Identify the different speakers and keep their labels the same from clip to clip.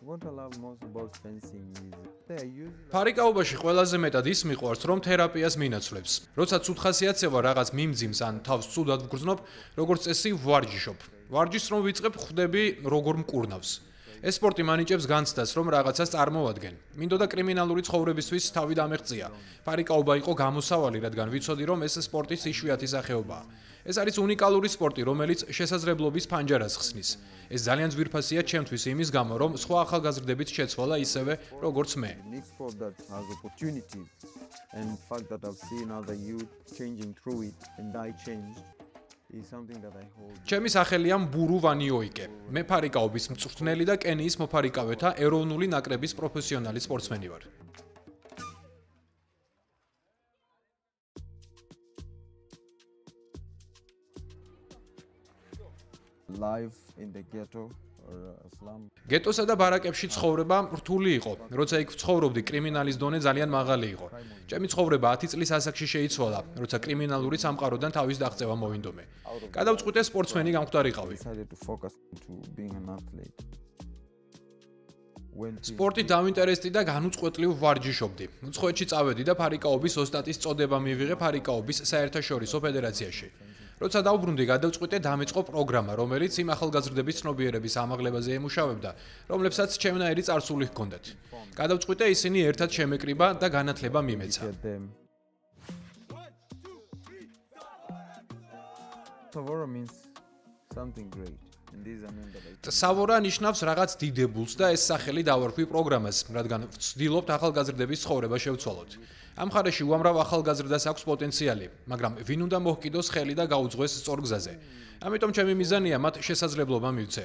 Speaker 1: What I love most about fencing is they use
Speaker 2: ფარიკაობაში ყველაზე მეტად ის მიყვარს, რომ თერაპიას მინაცვლებს. როცა ცუდ ხასიათდება რაღაც მიმძიმს ან თავს ცუდად ვგრძნობ, როგორც წესი ვარჯიშობ. ვარჯიშს რომ ვიწყებ, ხვდები როგორ მკურნავს. ეს სპორტი მანიჭებს განცდას, რომ რაღაცას წარმოვადგენ. მინდოდა კრიმინალური ცხოვრებისთვის თავი დამეღწია. ფარიკაობა იყო გამოსავალი, რადგან ვიცოდი, რომ ეს სპორტის იშვიათი სახეობაა. ეს არის უნიკალური სპორტი, რომელიც შესაძლებლობის ფანჯარას ხსნის. ეს ძალიან ძვირფასია ჩემთვის იმის გამო, რომ სხვა ახალგაზრდებით შეცვალა ისევე, როგორც მე.
Speaker 1: unique sport that has opportunities, and the fact that I've seen other youth changing through it and I changed is something that I hold.
Speaker 2: ჩემი სახელია მბურუ ვანიოიკე. მე ფარიკაობის მწვრთნელი და კენიის მოფარიკავეთა ეროვნული ნაკრების პროფესიონალი სპორტსმენი ვარ.
Speaker 1: Life in the ghetto or slum.
Speaker 2: გეტოსა და ბარაკებში ცხოვრება რთული იყო. როცა იქ ვცხოვრობდი, კრიმინალის დონე ძალიან მაღალი იყო. ჩემი ცხოვრება 10 წლის ასაკში შეიცვალა, როცა კრიმინალური სამყაროდან თავის დაღწევა მოვინდომე. გადავწყვიტე სპორტსმენი გამხდარიყავი.
Speaker 1: Decided to focus to being an athlete. When
Speaker 2: სპორტით დავინტერესდი და განუწყვეტლივ ვარჯიშობდი. უცხოეთში წავედი და ფარიკაობის ოსტატის წოდება მივიღე ფარიკაობის საერთაშორისო ფედერაციაში. როცა დავბრუნდი, გადავწყვიტე დამეწყო პროგრამა, რომელიც იმ ახალგაზრდების ცნობიერების ამაღლებაზე ემუშავებდა, რომლებსაც ჩემნაირი წარსული ჰქონდათ. გადავწყვიტე ისინი ერთად შემეკრიბა და განათლება მიმეცა.
Speaker 1: get them. Savora means something great. And these are men that I
Speaker 2: სავორა ნიშნავს რაღაც დიდებულს და ეს სახელი დავარქვი პროგრამას, რადგან ვცდილობთ ახალგაზრდების ცხოვრება შევცვალოთ. ამ მხარეში უამრავ ახალგაზრდას აქვს პოტენციალი, მაგრამ ვინ უნდა მოჰკიდოს ხელი და გაუძღვეს სწორ გზაზე. ამიტომ ჩემი მიზანია მათ შესაძლებლობა მივცე.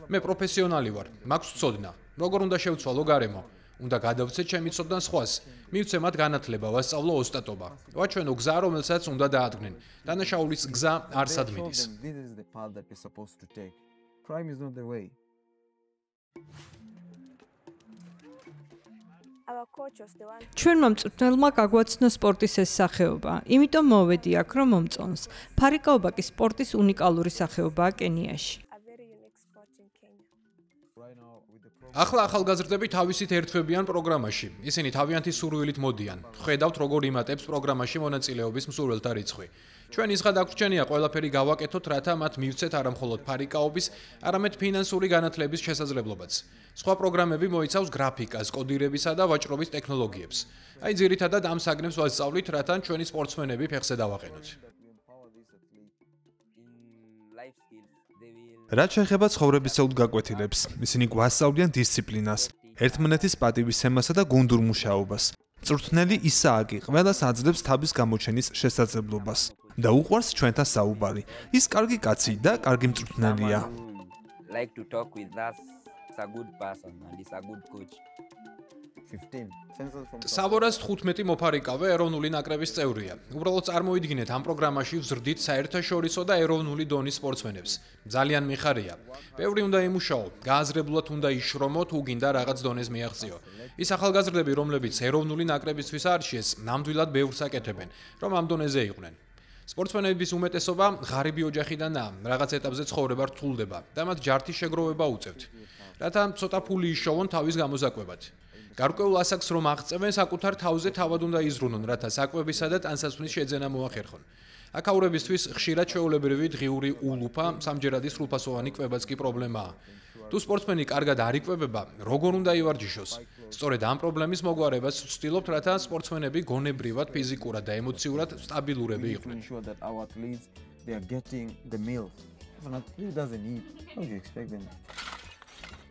Speaker 2: მე პროფესიონალი ვარ, მაქვს ცოდნა, როგორ უნდა შევცვალო გარემო. უნდა გადავცე ჩემი ცოდნა სხვას. მივცე მათ განათლება, ვასწავლო ოსტატობა. ვაჩვენო გზა, რომელსაც უნდა დაადგნენ. დანაშაულის გზა არსად მიდის.
Speaker 1: This is the path that you're supposed to take. Crime is not the way.
Speaker 3: ჩვენმა მწვრთნელმა გაგვაცნო სპორტის ეს სახეობა, იმიტომ მოვედი აქ, რომ მომწონს. ფარიკაობა კი სპორტის უნიკალური სახეობაა კენიაში.
Speaker 2: ახლა ახალგაზრდები თავისით ერთვებიან პროგრამაში. ისინი თავიანთი სურვილით მოდიან. ხედავთ, როგორ იმატებს პროგრამაში მონაწილეობის მსურველთა რიცხვი. ჩვენ ისღა დაგვრჩენია ყველაფერი გავაკეთოთ, რათა მათ მივცეთ არა მხოლოდ ფარიკაობის, არამედ ფინანსური განათლების შესაძლებლობაც. სხვა პროგრამები მოიცავს გრაფიკას, კოდირებისა და ვაჭრობის ტექნოლოგიებს. აი ძირითადად ამ საგნებს ვასწავლით, რათა ჩვენი სპორტსმენები ფეხზე დავაყენოთ.
Speaker 4: რაც შეეხება ცხოვრებისეულ გაკვეთილებს, ისინი გვასწავლიან დისციპლინას, ერთმანეთის პატივისცემასა და გუნდურ მუშაობას. მწვრთნელი ისააკი ყველას აძლევს თავის გამოჩენის შესაძლებლობას და უყვარს ჩვენთან საუბარი. ის კარგი კაცი და კარგი მწვრთნელია.
Speaker 5: Like to talk with us. He's a good person and he's a good coach.
Speaker 1: 15. Fencers from
Speaker 2: სავორას 15 მოფარიკავე ეროვნული ნაკრების წევრია. უბრალოდ წარმოიდგინეთ, ამ პროგრამაში ვზრდით საერთაშორისო და ეროვნული დონის სპორტსმენებს. ძალიან მიხარია. ბევრი უნდა იმუშაო, გააზრებულად უნდა იშრომო, თუ გინდა რაღაც დონეს მიაღწიო. ის ახალგაზრდები, რომლებიც ეროვნული ნაკრებისთვის არჩიეს, ნამდვილად ბევრს აკეთებენ, რომ ამ დონეზე იყვნენ. სპორტსმენების უმეტესობა ღარიბი ოჯახიდანაა, რაღაც ეტაპზე ცხოვრება რთულდება და მათ ჯართის შეგროვება უწევთ. რათა ცოტა ფული იშოვონ თავის გამოზაკვებად. გარკვეულ ასაკს რომ აღწევენ, საკუთარ თავზე თავად უნდა იზრუნონ, რათა საკვებისა და ტანსაცმლის შეძენა მოახერხონ. აქაურებისთვის ხშირად ჩვეულებრივი დღიური ულუფა, სამჯერადი სრულფასოვანი კვებაც კი პრობლემაა. თუ სპორტსმენი კარგად არ იკვებება, როგორ უნდა ივარჯიშოს? სწორედ ამ პრობლემის მოგვარებას ვცდილობთ, რათა სპორტსმენები გონებრივად, ფიზიკურად და ემოციურად სტაბილურები
Speaker 1: to
Speaker 2: იყვნენ.
Speaker 1: ensure that our athletes they are getting the meals. If an athlete doesn't eat, how do you expect them?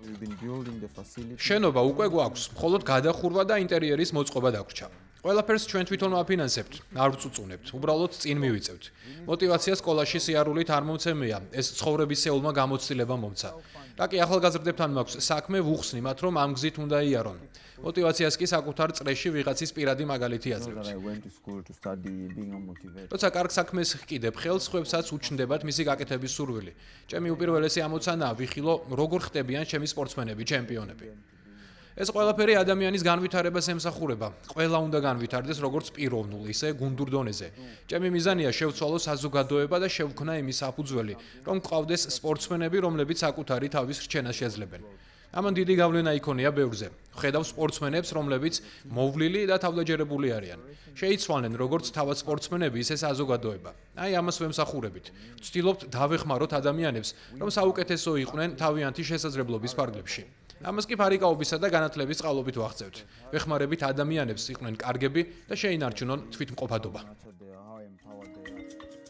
Speaker 1: We've been building the facility.
Speaker 2: შენობა უკვე გვაქვს, მხოლოდ გადახურვა და ინტერიერის მოწყობა დაგვრჩა. ყველაფერს ჩვენ თვითონ ვაფინანსებთ, არ ვწუწუნებთ, უბრალოდ წინ მივიწევთ. მოტივაცია სკოლაში სიარულით არ მომცემია, ეს ცხოვრებისეულმა გამოცდილება მომცა. რაკი ახალგაზრდებთან მაქვს საქმე, ვუხსნი მათ, რომ ამ გზით უნდა იარონ. მოტივაციას კი საკუთარ წრეში ვიღაცის პირადი მაგალითი
Speaker 1: Not
Speaker 2: აძლევთ.
Speaker 1: that I went to school to study being unmotivated.
Speaker 2: როცა კარგ საქმეს ჰკიდებ ხელს, ხვებსაც უჩნდებათ მისი გაკეთების სურვილი. ჩემი უპირველესი ამოცანაა ვიხილო, როგორ ხდებიან ჩემი სპორტსმენები, ჩემპიონები. ეს ყველაფერი ადამიანის განვითარებას ემსახურება. ყველა უნდა განვითარდეს როგორც პიროვნულ, ისე გუნდურ დონეზე. ჩემი მიზანია შევცვალო საზოგადოება და შევქმნა იმის საფუძველი, რომ გყავდეს სპორტსმენები, რომლებიც საკუთარი თავის რჩენას შეძლებენ. ამან დიდი გავლენა იქონია ბევრზე. ხედავ სპორტსმენებს, რომლებიც მოვლილი და თავდაჯერებული არიან. შეიცვალნენ როგორც თავად სპორტსმენები, ისე საზოგადოება. აი ამას ვემსახურებით. ვცდილობთ დავეხმაროთ ადამიანებს, რომ საუკეთესო იყვნენ თავიანთი შესაძლებლობის ფარგლებში. ამას კი ფარიკაობისა და განათლების წყალობით ვახცევთ. ვეხმარებით ადამიანებს იყვნენ კარგები და შეინარჩუნონ თვითმყოფადობა.
Speaker 1: How empowered they are.